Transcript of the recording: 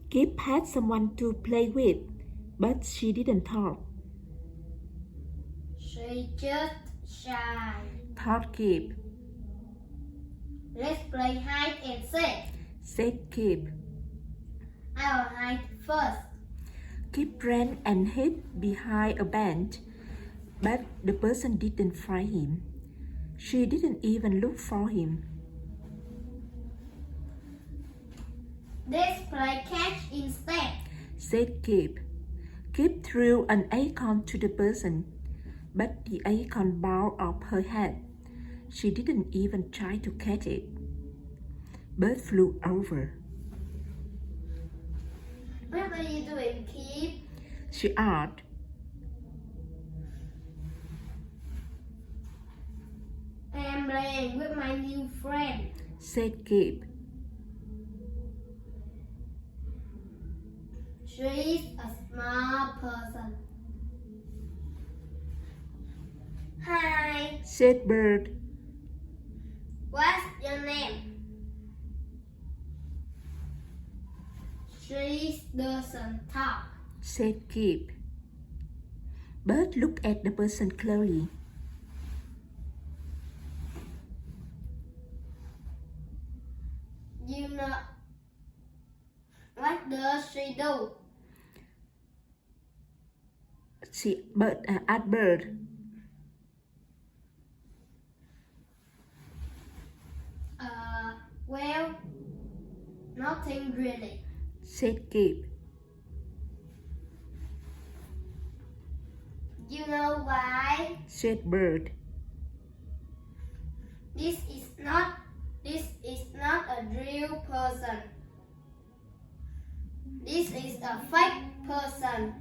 Kip had someone to play with, but she didn't talk. She just shy. Thought Kip. Let's play hide and seek. Said Kip. I'll hide first. Kip ran and hid behind a bench, but the person didn't find him. She didn't even look for him. Let's play catch instead. Said Kip. Kip threw an acorn to the person, but the acorn bounced off her head. She didn't even try to catch it. Bird flew over. What are you doing, Kip? She asked. I am playing with my new friend. Said Kip. She's a smart person. Hi, Said Bird. what's your name? She doesn't talk. Said Kip. Bird looked at the person closely. You know, what does she do? Asked Bird. Well, nothing really. Said Kip. You know why? Said Bird. This is not a real person. This is a fake person.